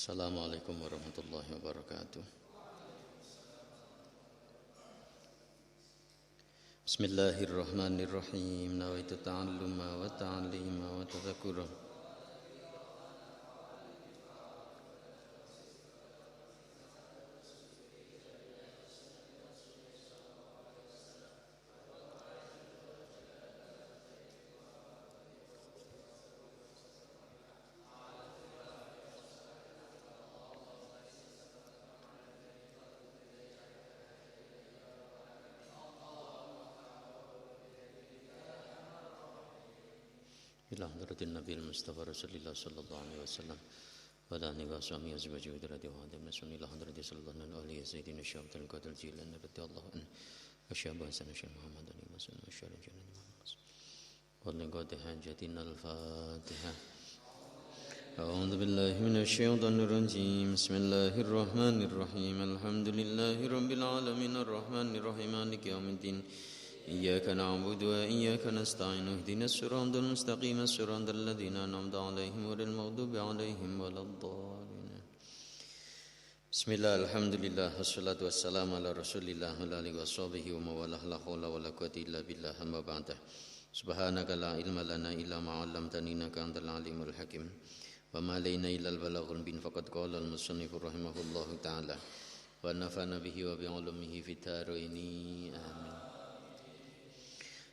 Assalamualaikum warahmatullahi wabarakatuh. Bismillahirrahmanirrahim. Nawaitu ta'alluma wa ta'lima wa tadhakkura. ila hadratin nabiyil mustafa rasulillah sallallahu alaihi wasallam wa ala alihi wa sahbihi azwajihi wa radhiyallahu anhum ila hadratin sallallahu alaihi sayyidina syaikhul qadir jilan radhiyallahu anhu asyaba hasan syekh muhammad ali masun masyaallah jannah muhammad wa qad hajatina al-fatihah. A'udzu billahi minasy syaithanir rajim. Bismillahirrahmanirrahim. Alhamdulillahirabbil alamin arrahmanir rahim maliki yaumiddin. إياك نعبد وإياك نستعين اهدنا الصراط المستقيم صراط الذين أنعمت عليهم غير المغضوب عليهم ولا الضالين. بسم الله الحمد لله والصلاة والسلام على رسول الله وعلى آله وصحبه ومن والاه لا حول ولا قوة إلا بالله أما بعد. سبحانك لا علم لنا إلا ما علمتنا إنك أنت العليم الحكيم وما علينا إلا البلاغ المبين. فقد قال المصنف رحمه الله تعالى ونفعنا به وبعلومه في الدارين آمين.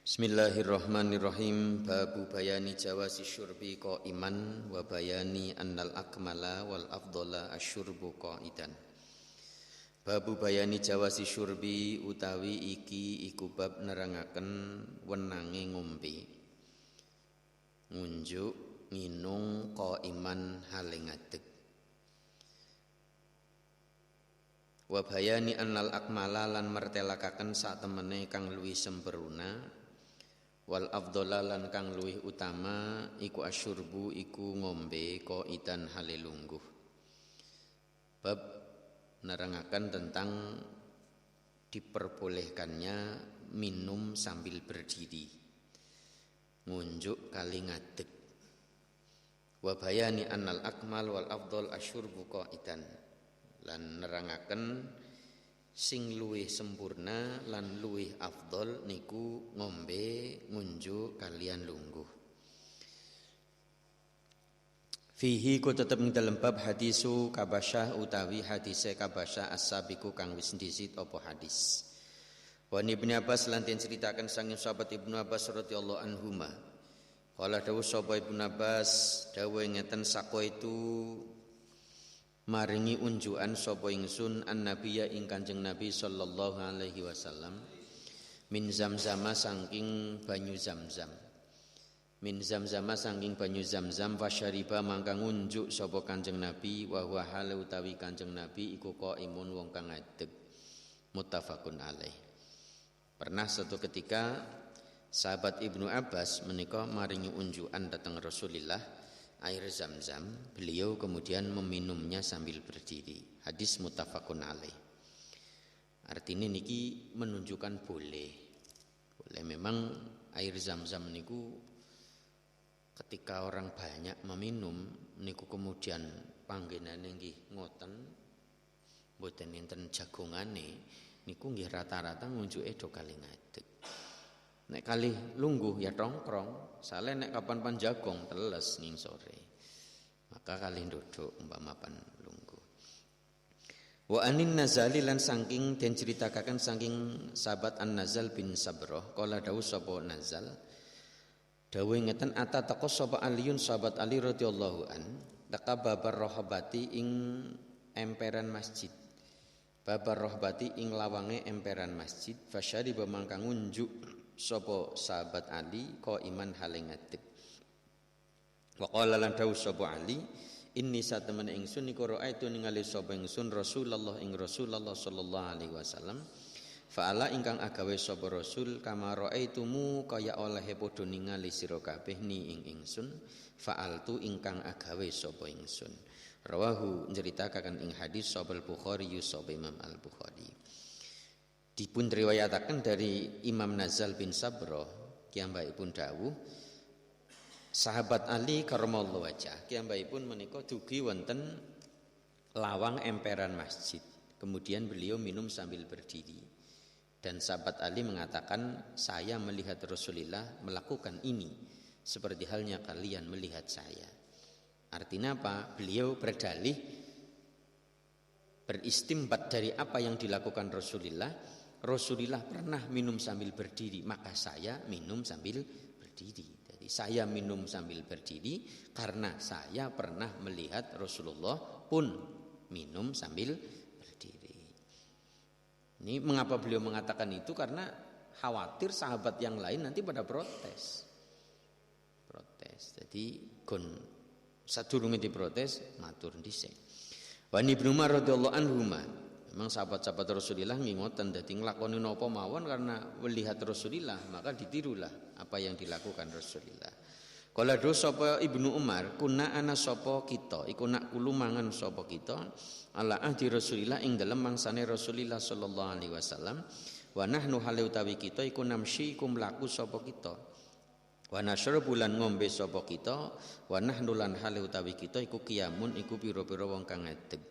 Bismillahirrahmanirrahim. Babu bayani jawasi syurbi qaiman wa bayani annal akmala wal afdhala asyurbu qaidan. Babu bayani jawasi syurbi utawi iki iku bab nerangaken wenange ngombe ngunjuk nginung qaiman hale ngadeg. Wa bayani annal akmala lan mertelakaken sak temene kang luwih sempurna wal afdhala lan kang luwih utama iku asyurbu iku ngombe qaidan hale lungguh. Bab nerangaken tentang diperbolehkannya minum sambil berdiri, ngunjuk kali ngadeg. Wa bayani annal akmal wal afdhal asyurbu qaidan lan nerangaken sing luwih sempurna lan luwih afdol niku ngombe ngunjuk kalian lungguh. Fihi ku tetep ing dalem bab hadisu Kabasyah utawi hadise Kabasyah as-sabiqu kang wis dhisit apa hadis. Wa Ibnu Abbas lan den ceritaken sanging sahabat Ibnu Abbas radhiyallahu anhuma. Qala dawuh sapa Ibnu Abbas dawuh ngeten sakaitu maringi unjukan sapa ingsun annabiyya ing Kanjeng Nabi sallallahu alaihi wasallam min zamzama saking banyu zamzam. Min zamzama saking banyu zamzam fasyariba mangka ngunjuk sapa Kanjeng Nabi wa huwa hale utawi Kanjeng Nabi iku qaimun wong kang ngadeg. Muttafaqun alaih. Pernah suatu ketika sahabat Ibnu Abbas menika maringi unjukan datang Rasulullah air zam-zam, beliau kemudian meminumnya sambil berdiri. Hadis muttafaqun alaih. Artinya niki menunjukkan boleh memang air zam-zam niku ketika orang banyak meminum niku kemudian panggenane nggih ngoten mboten enten jagongane niku nggih rata-rata ngunjuke do kali ngadeg. Nek kali lungguh ya tongkrong, sale nek kapan pan jagong teles ning sore. Maka kali nduduk umpama pan lungguh. Wa anin Nazali lan saking den critakaken saking sahabat An-Nazal bin Sabrah, kala dawuh sapa Nazal. Dawuh ngeten ata taqos sapa Aliun sahabat Ali radhiyallahu an, teka babar rohabati ing emperan masjid. Babar rohbati ing lawange emperan masjid, fasyari bemangka ngunjuk sapa sahabat Ali qaiman hale ngadeg. Wa qala lan dawuh sapa Ali, inni satemene ingsun niku raaitu ningali sapa ingsun Rasulullah ing Rasulullah sallallahu alaihi wasallam. Fa'ala ingkang agawe sapa Rasul kama raaitumu kaya oleh padha ningali sira kabeh ni ing ingsun, fa'altu ingkang agawe sapa ingsun. Rawahu nceritakan ing hadis sapa Al-Bukhari sapa Imam Al-Bukhari. Dipun riwayataken dari Imam Nazal bin Sabrah kiyambakipun dawuh sahabat Ali karramallahu wajhah kiyambakipun menika dugi wonten lawang emperan masjid. Kemudian beliau minum sambil berdiri. Dan sahabat Ali mengatakan, saya melihat Rasulullah melakukan ini seperti halnya kalian melihat saya. Artinya apa? Beliau berdalih, beristimbat dari apa yang dilakukan Rasulullah. Rasulullah pernah minum sambil berdiri, maka saya minum sambil berdiri. Jadi saya minum sambil berdiri karena saya pernah melihat Rasulullah pun minum sambil berdiri. Ini mengapa beliau mengatakan itu? Karena khawatir sahabat yang lain nanti pada protes. Jadi gon sadurunge diprotes matur dhisik. Wa Ibnu Umar radhiyallahu anhuma, memang sahabat-sahabat Rasulullah ngingoten dadi nglakoni napa mawon karena melihat Rasulullah maka ditirulah apa yang dilakukan Rasulullah. Kala do sapa Ibnu Umar, kuna ana sapa kita, iku nak kulo mangan sapa kita ala ahdi Rasulillah ing dalem mangsane Rasulillah sallallahu alaihi wasallam, wa nahnu halu utawi kita iku namsi iku mlaku sapa kita, wa nasyrabu lan ngombe sapa kita, wa nahnu lan halu utawi kita iku qiyamun iku pira-pira wong kang ngadeg.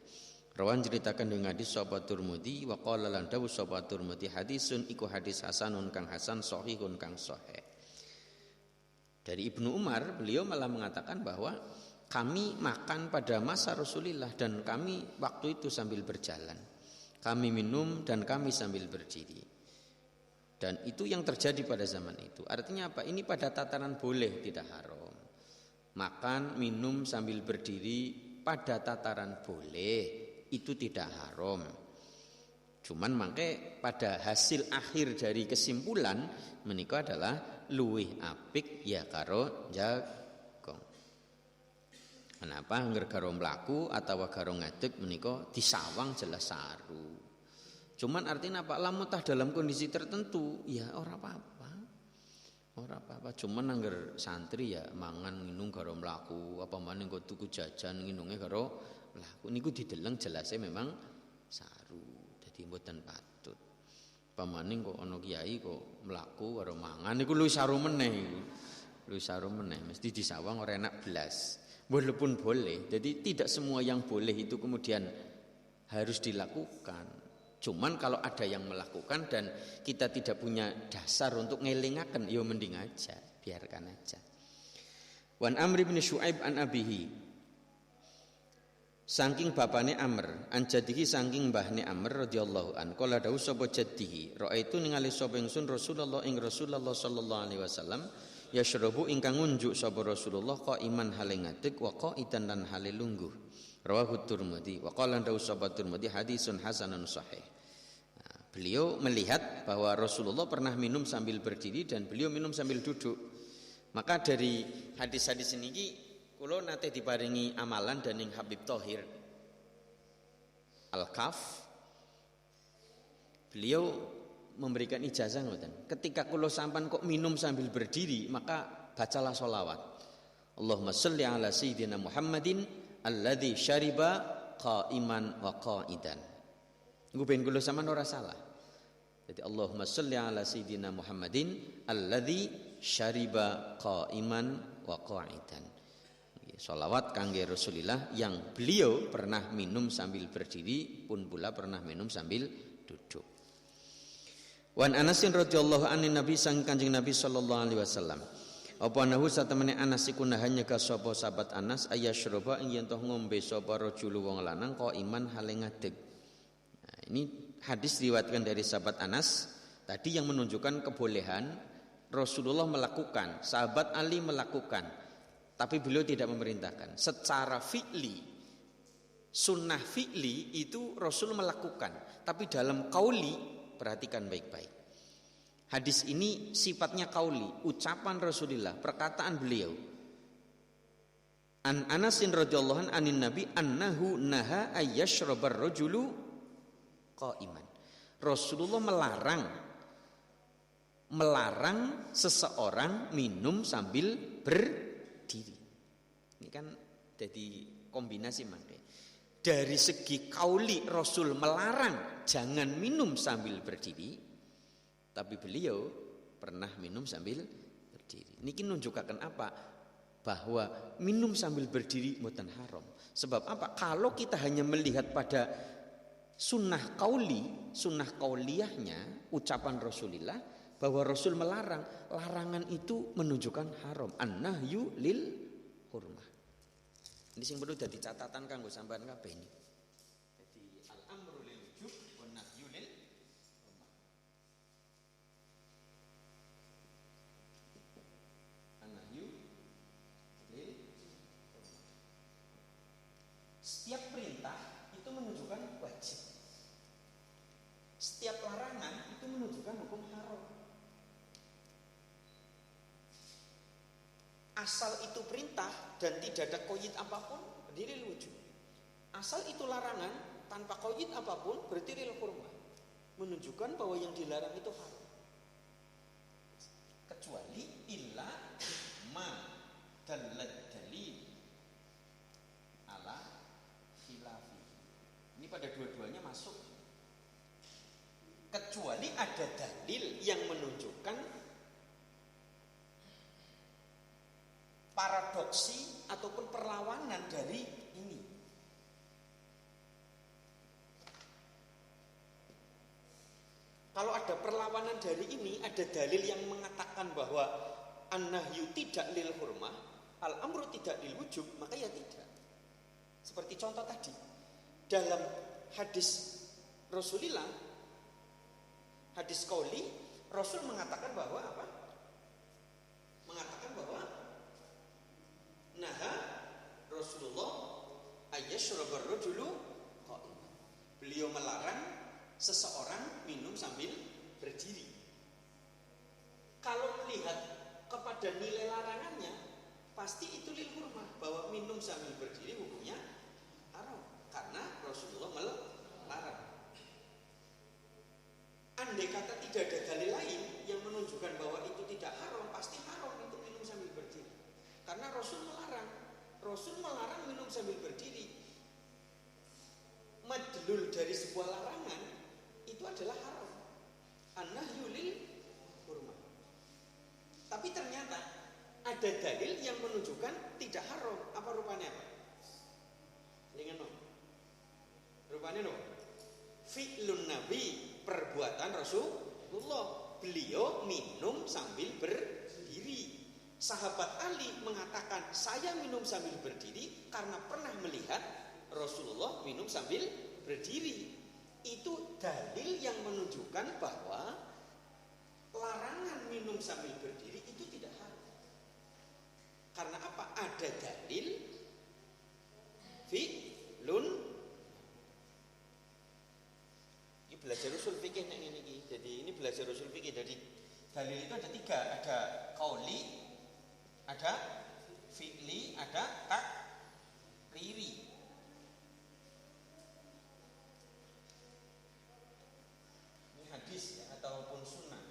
Rawan ceritakan dengan hadis sapa Tirmidzi wa qala lan dawu sapa Tirmidzi hadisun iku hadis hasanun kang hasan sahihun kang sahih. Dari Ibnu Umar, beliau malah mengatakan bahwa kami makan pada masa Rasulullah dan kami waktu itu sambil berjalan. Kami minum dan kami sambil berdiri. Dan itu yang terjadi pada zaman itu. Artinya apa? Ini pada tataran boleh, tidak haram. Makan, minum sambil berdiri pada tataran boleh, itu tidak haram. Cuman mangke pada hasil akhir dari kesimpulan menika adalah luwih apik ya karo jagong. Kenapa angger karo mlaku atawa karo ngadeg menika disawang jelas saru. Cuman artinya apa? Lamun tah dalam kondisi tertentu ya ora apa-apa. Ora apa-apa. Cuman angger santri ya mangan minum karo mlaku, apa maneh engko tuku jajan nginunge karo mlaku niku dideleng jelasnya memang saru. Dadi mboten patut. Pamaning kok ana kiai kok mlaku karo mangan niku luwih saru meneh. Luwih saru meneh mesti disawang ora enak blas. Walaupun boleh. Jadi tidak semua yang boleh itu kemudian harus dilakukan. Cuman kalau ada yang melakukan dan kita tidak punya dasar untuk ngelingaken ya mending aja, biarkan aja. Wan Amr bin Syuaib an abihi, saking bapane Amr, an jadihi saking mbahne Amr radhiyallahu an, kala dawu sapa jadihi, raaitu ningali sapa ingsun Rasulullah ing Rasulullah sallallahu alaihi wasallam, yashrabu ingkang ngunjuk sapa Rasulullah qaiman hale ngadeg wa qaidan lan hale lungguh. Rawahu Tirmidzi wa qala dawu sapa Tirmidzi hadisun hasanun sahih. Nah, beliau melihat bahwa Rasulullah pernah minum sambil berdiri dan beliau minum sambil duduk. Maka dari hadis-hadis niki kula nate diparingi amalan dening Habib Thohir Al-Kaf. Beliau memberikan ijazah ngoten. Ketika kula sampan kok minum sambil berdiri, maka bacalah sholawat. Allahumma sholli ala sayyidina Muhammadin alladzi syariba qaiman wa qaidan. Niku ben kula sampean ora salah. Jadi Allahumma sholli ala sayyidina Muhammadin alladzi syariba qaiman wa qaidan. Sholawat kangge Rasulullah yang beliau pernah minum sambil berdiri pun pula pernah minum sambil duduk. Wan Anasin radhiyallahu anhu Nabi sang Kanjeng Nabi sallallahu alaihi wasallam. Apa nahu satemene Anas iku nahanya ka sapa sahabat Anas ayasyroba ing yen toh ngombe sapa rajul wong lanang kok iman hale ngadeg. Nah, ini hadis diriwayatkan dari sahabat Anas tadi yang menunjukkan kebolehan Rasulullah melakukan, sahabat Ali melakukan. Tapi beliau tidak memerintahkan. Secara fi'li, sunnah fi'li itu Rasul melakukan. Tapi dalam qauli, perhatikan baik-baik. Hadis ini sifatnya qauli, ucapan Rasulullah, perkataan beliau. An Anasin radhiyallahu anin Nabi annahu naha ayyashrabar rajulu qaiman. Rasulullah melarang seseorang minum sambil berdiri. Ini kan jadi kombinasi mangke. Dari segi kauli Rasul melarang jangan minum sambil berdiri, tapi beliau pernah minum sambil berdiri. Niki nunjukkan apa? bahwa minum sambil berdiri mboten haram. Sebab apa? Kalau kita hanya melihat pada sunnah qauli, sunnah qauliyahnya, ucapan Rasulullah bahwa Rasul melarang, larangan itu menunjukkan haram. An-nahyu lil hurmah. Ini sing perlu dadi catatan kanggo sampean kabeh ini. Jadi al-amru lil wujub wan nahyu lil hurmah. An-nahyu lil hurmah. Setiap perintah itu menunjukkan wajib. Setiap larangan itu menunjukkan hukum haram. Asal itu perintah dan tidak ada qaid apapun, berdiri wujub. Asal itu larangan tanpa qaid apapun, berdiri hurmah. Menunjukkan bahwa yang dilarang itu haram. Kecuali illa ma dalal dalil ala khilafi. Ini pada dua-duanya masuk. Kecuali ada dalil yang menunjukkan paradoksi ataupun perlawanan dari ini. Kalau ada perlawanan dari ini, ada dalil yang mengatakan bahwa an-nahyu tidak lil hurmah, al-amru tidak lil wujub, maka ya tidak. Seperti contoh tadi, dalam hadis Rasulullah, hadis qauli, Rasul mengatakan bahwa apa? Mengatakan bahwa naha Rasulullah ayyashrabar rajulu qa'iman. Beliau melarang seseorang minum sambil berdiri. Kalau melihat kepada nilai larangannya, pasti itu lil hurmah, bahwa minum sambil berdiri hukumnya haram karena Rasulullah melarang. Andai kata tidak ada dalil lain yang menunjukkan bahwa itu tidak haram, pasti haram untuk minum sambil berdiri. Karena Rasul melarang. Rasul melarang minum sambil berdiri. Madlul dari sebuah larangan itu adalah haram. An-nahyu lil hurmah. Tapi ternyata ada dalil yang menunjukkan tidak haram. Apa rupanya apa? Ingat no? Rupanya no? Fi'lun Nabi, perbuatan Rasulullah. Beliau minum sambil berdiri. Sahabat Ali mengatakan, saya minum sambil berdiri karena pernah melihat Rasulullah minum sambil berdiri. Itu dalil yang menunjukkan bahwa larangan minum sambil berdiri itu tidak haram. Karena apa? Ada dalil fi'lun. Ini belajar usul fikih ini. Jadi ini belajar usul fikih. Jadi dalil itu ada tiga, ada qauli, ada fi'li, ada takriri. Ini hadis ya, ataupun sunnah.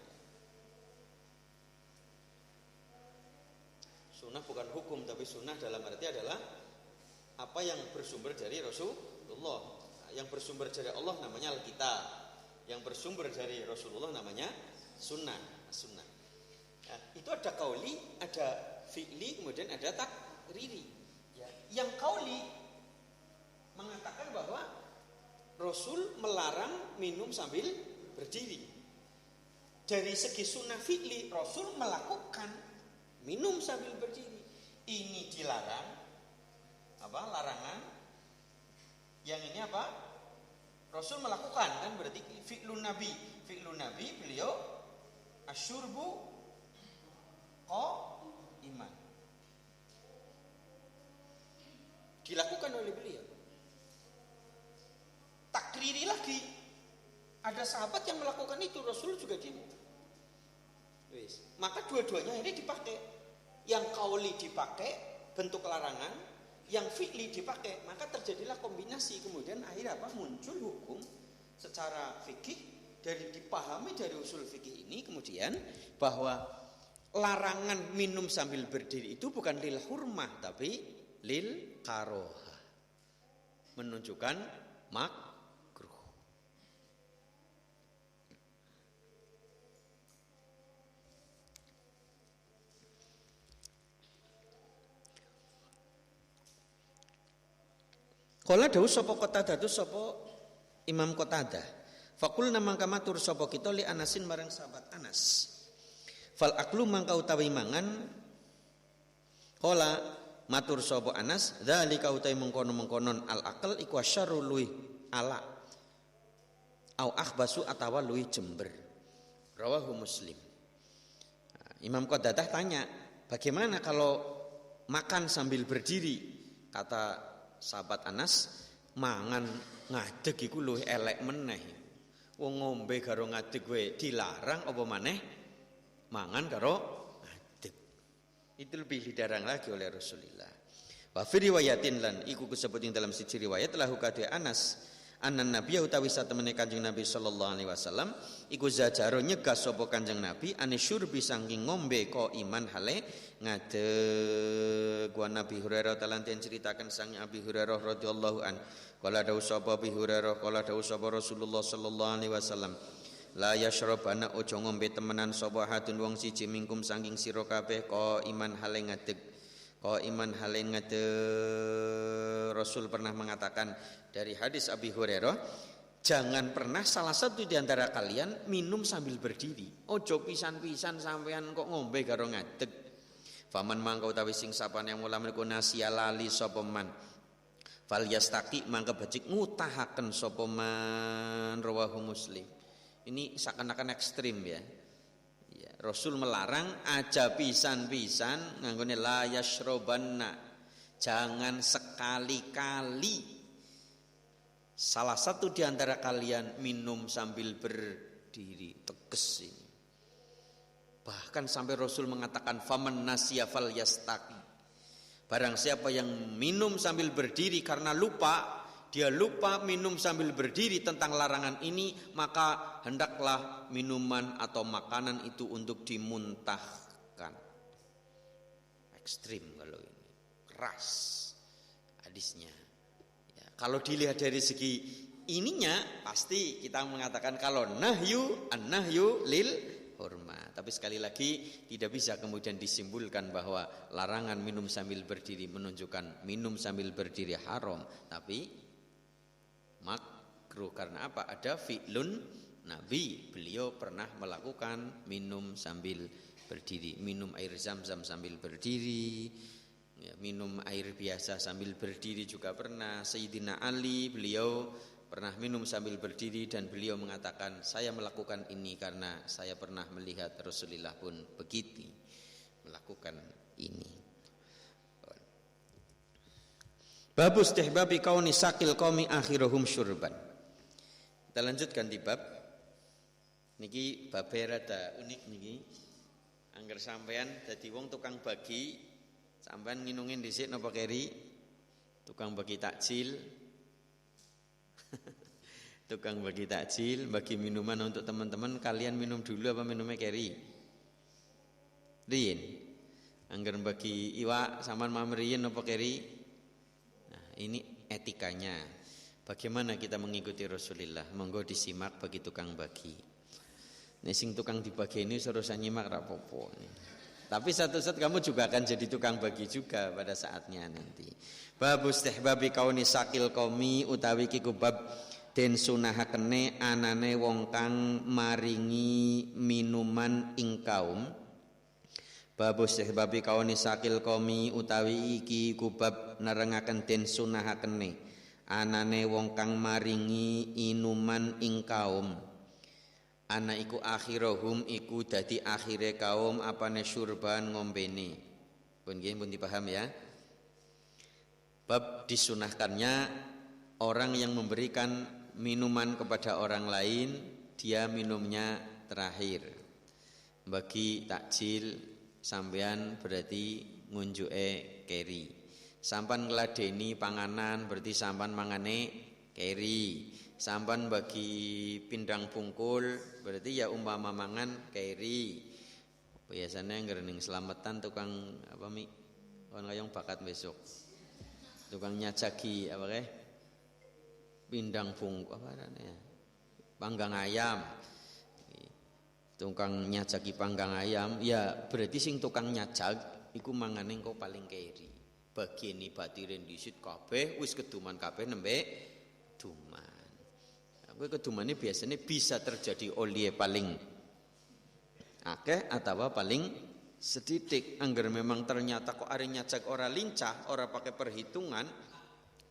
Sunnah bukan hukum, tapi sunnah dalam arti adalah apa yang bersumber dari Rasulullah. Yang bersumber dari Allah namanya Alkitab. Yang bersumber dari Rasulullah namanya sunnah. Sunnah. Nah, itu ada qauli, ada fi'li, kemudian ada takriri. Ya. Yang qauli mengatakan bahwa Rasul melarang minum sambil berdiri. Dari segi sunnah fi'li, Rasul melakukan minum sambil berdiri. Ini dilarang. Apa? Larangan. Yang ini apa? Rasul melakukan, kan berarti fi'lun Nabi. Fi'lun Nabi beliau asyurbu iman dilakukan oleh beliau. Takriri lagi, ada sahabat yang melakukan itu, Rasul juga gini. Maka dua-duanya ini dipakai. Yang qauli dipakai bentuk larangan, yang fi'li dipakai, maka terjadilah kombinasi. Kemudian akhirnya apa? Muncul hukum secara fikih dari dipahami dari usul fikih ini kemudian bahwa larangan minum sambil berdiri itu bukan lil hurmah tapi lil karoha, menunjukkan makruh. Kala dawuh sapa Qatadah sapa Imam Qatadah. Faqulna mangka matur sapa kita li Anasin marang sahabat Anas. Fal aklu mangka utawi mangan. Kala matur sapa Anas, dzalika utawi mengkono-mengkonon al akal iku asyarru luih ala. Au akhbasu atawa luih jember. Rawahu Muslim. Imam Qatadah tanya, bagaimana kalau makan sambil berdiri? Kata sahabat Anas, mangan ngadeg iku luwih elek meneh. Wong ngombe karo ngadeg wae dilarang apa maneh mangan karo ngadeg. Itu lebih dilarang lagi oleh Rasulullah. Wa fi riwayatin lan iku disebut ing dalam siji riwayat lahu kadhe Anas anan nabiy utawi satemene Kanjeng Nabi sallallahu alaihi wasallam iku zajaro nyegah sapa Kanjeng Nabi anisyurbi saking ngombe ko iman hale ngadeg. Wa Nabi Hurairah talan den ceritakan sang Abi Hurairah radhiyallahu an kala dawuh sapa Abi Hurairah kala dawuh sapa Rasulullah sallallahu alaihi wasallam la yashrabana ojo ngombe temenan sapa hadun wong siji mingkum saking sira kabeh ko iman hale ngadeg. Ko iman hale ngadeg. Rasul pernah mengatakan dari hadis Abi Hurairah, jangan pernah salah satu di antara kalian minum sambil berdiri. Ojo pisan-pisan sampean kok ngombe karo ngadeg. Faman mangka utawi sing sapane mula mriku nasiya lali sapa man. Fal yastaqi mangka becik ngutahaken sapa man. Rawahu Muslim. Ini seakan-akan ekstrim ya. Ya, Rasul melarang aja pisan-pisan nganggone la yashrobanna. Jangan sekali-kali salah satu di antara kalian minum sambil berdiri. Tegas ini. Bahkan sampai Rasul mengatakan faman nasiya fal yastaqi. Barang siapa yang minum sambil berdiri karena lupa, dia lupa minum sambil berdiri tentang larangan ini, maka hendaklah minuman atau makanan itu untuk dimuntahkan. Ekstrim kalau ini, keras hadisnya. Ya, kalau dilihat dari segi ininya, pasti kita mengatakan kalau nahyu lil hurma. Tapi sekali lagi tidak bisa kemudian disimpulkan bahwa larangan minum sambil berdiri menunjukkan minum sambil berdiri haram, tapi makruh. Karena apa? Ada fi'lun Nabi, beliau pernah melakukan minum sambil berdiri, minum air zam-zam sambil berdiri, ya, minum air biasa sambil berdiri juga pernah. Sayyidina Ali beliau pernah minum sambil berdiri dan beliau mengatakan saya melakukan ini karena saya pernah melihat Rasulullah pun begitu melakukan ini. Babus istihbabi kauni sakil qaumi akhiruhum syurban. Kita lanjutkan di bab niki babe rada unik niki. Angger sampean dadi wong tukang bagi, sampean nginungin dhisik napa keri? Tukang bagi takjil. Tukang bagi takjil, bagi minuman untuk teman-teman, kalian minum dulu apa minumnya keri? Riyin. Angger bagi iwak sampean mamriyin apa keri? Nah, ini etikanya. Bagaimana kita mengikuti Rasulullah? Monggo disimak bagi tukang bagi. Nek sing tukang dibagi ini suruh nyimak ra apa-apa. Tapi satu saat kamu juga akan jadi tukang bagi juga pada saatnya nanti. Babu istihbabi kauni sakil qaumi utawi ki bab den sunahakene anane wong kang maringi minuman ing kaum. Babu istihbabi kauni sakil qaumi utawi iki kubab nerengaken den sunahakene anane wong kang maringi inuman ing kaum. Ana iku akhirohum iku dadi akhire kaum apane syurban ngombene. Pun nggih pun dipaham ya. Bab disunahkannya orang yang memberikan minuman kepada orang lain, dia minumnya terakhir. Bagi takjil sampean berarti ngunjuke keri. Sampan ngladeni panganan berarti sampan mangane keri. Sampan bagi pindang pungkul berarti ya umpama mangan keri. Biasanya ngrening selamatan tukang apa mi? Kon kayong bakat besok. Tukang nyajagi apa kae? Pindang pungkul apa namanya? Panggang ayam. Tukang nyajagi panggang ayam, ya berarti sing tukang nyajag iku mangane engko paling keri. bagian batire disit kabeh wis keduman kabeh nembe duman. Kowe kedumane biasanya bisa terjadi oleh paling akeh atau paling sedikit. Angger memang ternyata kok are nyajak ora lincah, ora pakai perhitungan,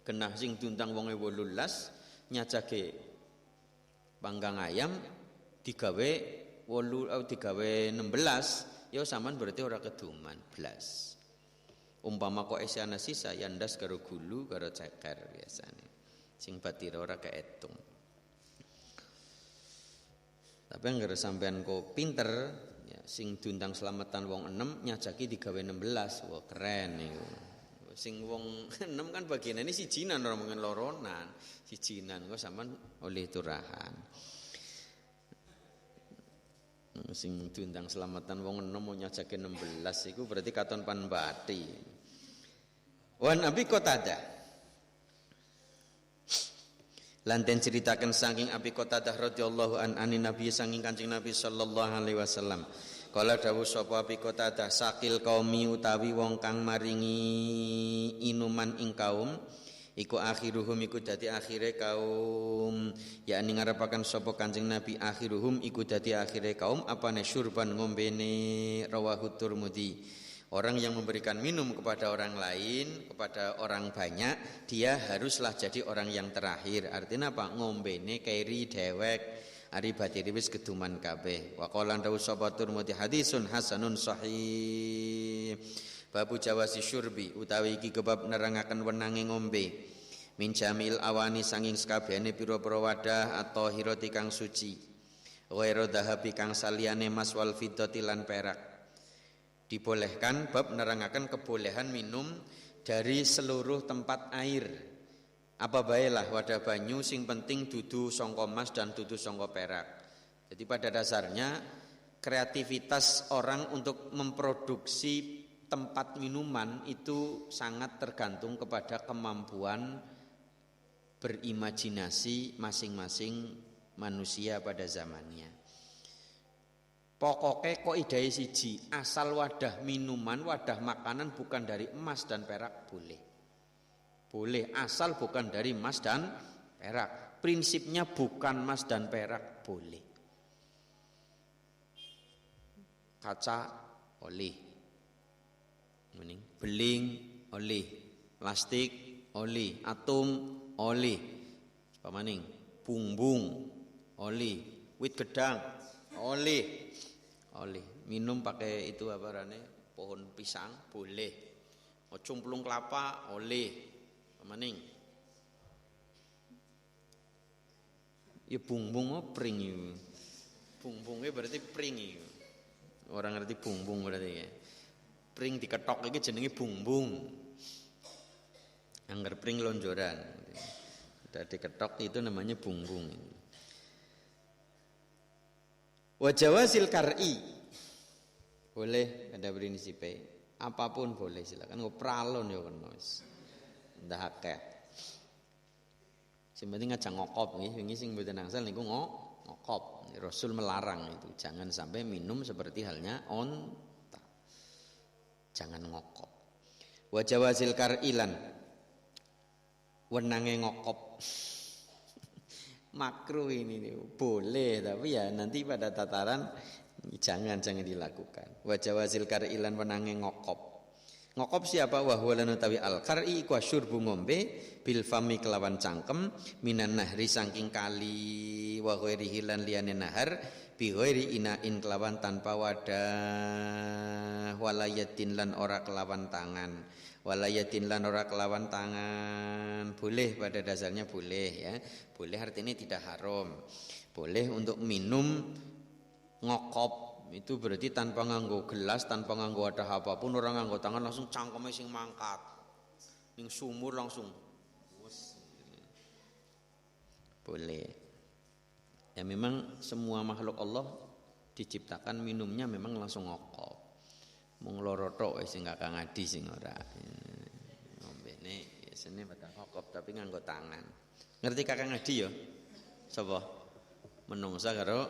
genah sing diundang wonge 18 nyajake panggang ayam digawe 16 ya sampean berarti ora keduman blas. Umpama kok isih ana sisa ya ndas karo gulu karo ceker biasane. Sing batire ora keetung. Tapi anggar sampean kok pinter ya, sing diundang selamatan wong 6 nyajaki digawe 16. Wah keren niku. Sing wong 6 kan bagianane sijinan ora mungkin loronan. Sijinan kok sampean oleh turahan. Sing diundang selamatan wong 6 mau nyajake 16 iku berarti katon pan bathi. Wan Abi Qatadah lanten ceritakan saking Abi Qatadah radhiyallahu anin Nabi saking Kanjeng Nabi sallallahu alaihi wasallam. Kala dawuh sapa Abi Qatadah sakil qaumi utawi wong kang maringi inuman ing kaum iku akhiruhum iku dadi akhire kaum yakni ngarepaken sapa Kanjeng Nabi akhiruhum iku dadi akhire kaum apane syurban ngombene rawahu Tirmidzi. Orang yang memberikan minum kepada orang lain, kepada orang banyak, dia haruslah jadi orang yang terakhir. Artinya apa? Ngombene keri dewek, ari batiri wis keduman kabeh. Wa qala dawu sapa Tirmidzi hadisun hasanun sahih. Babu jawasi syurbi utawi iki kebab nerangaken wenange ngombe. Min jamil awani sanging sakabehane pira-pira wadah atau hirati kang suci. Ghairu dhahabi kang saliyane mas wal fiddati lan perak. Dibolehkan bab nerangaken kebolehan minum dari seluruh tempat air. Apa baiklah wadah banyu sing penting dudu sangka emas dan dudu sangka perak. Jadi pada dasarnya kreativitas orang untuk memproduksi tempat minuman itu sangat tergantung kepada kemampuan berimajinasi masing-masing manusia pada zamannya. Pokoknya kaidah siji, asal wadah minuman, wadah makanan bukan dari emas dan perak boleh. Boleh asal bukan dari emas dan perak. Prinsipnya bukan emas dan perak boleh. Kaca oleh. Beling oleh. Plastik oleh. Atom oleh. Pamaning bumbung oleh. Wit gedang oleh. Minum pakai itu apa rane pohon pisang boleh, cumplung kelapa oleh, maning ya bumbung pring itu, bumbungnya berarti pring itu, orang ngerti bumbung berarti ya, pring diketok iki jenenge bumbung, angger pring lonjoran, udah diketok itu namanya bumbung. Wajawazil kar'i boleh ada prinsip apapun boleh silakan ngopralon ya kan wis ndak akeh sing penting aja ngokop nggih wingi sing mboten angsal niku ngokop Rasul melarang itu jangan sampai minum seperti halnya onta jangan ngokop wajawazil kar'ilan wenange ngokop makruh ini boleh tapi ya nanti pada tataran jangan dilakukan. Wajawazil kar'ilan wenange ngokop siapa wa huwa lan utawi al kar'i ku syurbu ngombe bil fami kelawan cangkem minan nahri saking kali wa ghairihi lan liyane nahar bi ghairi inain kelawan tanpa wadah walayatin lan ora kelawan tangan. Walayatin lan ora kelawan tangan boleh pada dasarnya boleh ya boleh artinya tidak haram boleh untuk minum ngokop itu berarti tanpa nganggo gelas tanpa nganggo wadah apapun orang nganggo tangan langsung cangkeme sing mangkat ning sumur langsung boleh ya memang semua makhluk Allah diciptakan minumnya memang langsung ngokop mung loro tok wis sing gak ngadi sing ora. Ngombene biasane pada ngokop tapi nganggo tangan. Ngerti kakang ngadi ya? Sapa? Menungsa karo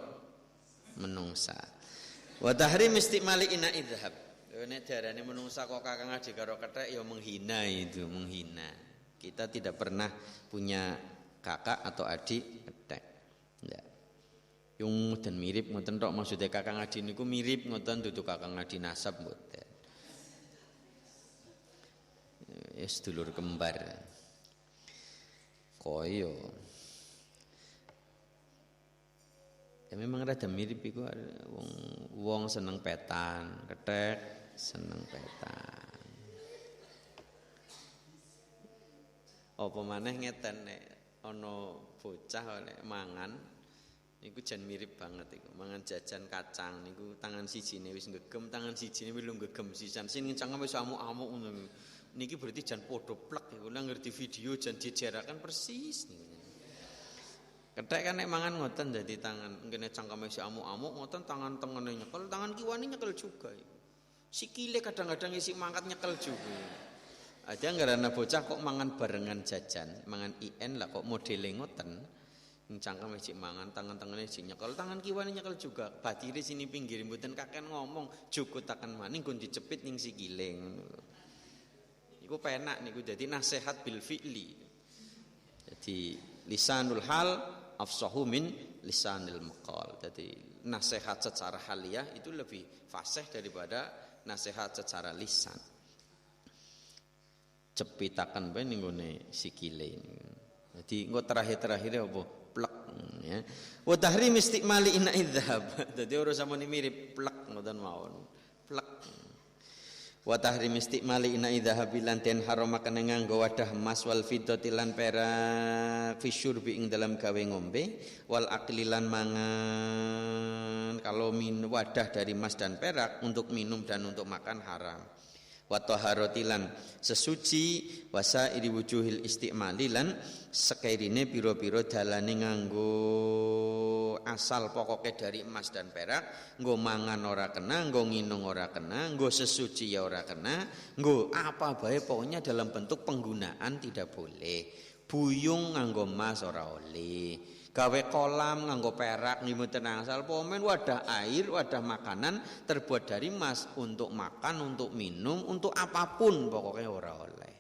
menungsa. Wa tahrim istimali ina idhab. Nek darane menungsa kok kakang adik karo kethek ya menghina itu, menghina. Kita tidak pernah punya kakak atau adik kethek. Ndak. Yung dan mirip ngoten tok maksudnya kakang adik niku mirip ngoten dudu kakang adik nasab mboten. Ya sedulur kembar. Koyo. Ya memang rada mirip iku wong seneng petan, kethek seneng petan. Apa maneh ngeten nek ana bocah nek mangan niku jan mirip banget iku. Mangan jajan kacang niku tangan sijine wis gegem, tangan sijine wis lu gegem sisan. Sing cangkem wis amuk-amuk ngono. Niki berarti jan padha plek iku. Nang ngerti video jan dijerakan persis niku. Kethek kan nek mangan ngoten dadi tangan ngene cangkeme si amuk-amuk ngoten tangan tengene nyekel, tangan kiwane nyekel juga. Sikile kadang-kadang isi mangkat nyekel juga. Ada ngarana bocah kok mangan barengan jajan, mangan IN lah kok modele ngoten. Cangkeme sik mangan, tangan tengene sik nyekel, tangan kiwane nyekel juga. Batire sini pinggir mboten kaken ngomong, jukutaken maning nggon dicepit ning sikile ngono. Iku penak niku dadi nasihat bil fi'li. Jadi lisanul hal afsahu min lisanil maqal. Jadi nasihat secara haliah itu lebih fasih daripada nasihat secara lisan. Cepitaken bae ning gone sikile. Jadi engko terakhir-terakhire apa? Plek ya. Wa tahrim istiqmali ina idzhab. Dadi ora samune mirip plek ngoten mawon. Plek. Wa tahrim istiqmali ina idzhab lan den haramaken nganggo wadah emas wal fiddati lan perak fi syurbi ing dalam gawe ngombe wal aqli lan mangan. Kalau wadah dari emas dan perak untuk minum dan untuk makan haram. Wa taharati lan sesuci wasairi wujuhil istiqmali lan sekairine pira-pira dalane nganggo asal pokoknya dari emas dan perak, nggo mangan ora kena, nggo nginung ora kena, nggo sesuci ya ora kena, nggo apa bae pokoknya dalam bentuk penggunaan tidak boleh. Buyung nganggo emas ora oleh. Gawe kolam nganggo perak ngimuten asal pomen wadah air, wadah makanan terbuat dari emas untuk makan, untuk minum, untuk apapun pokoknya ora oleh.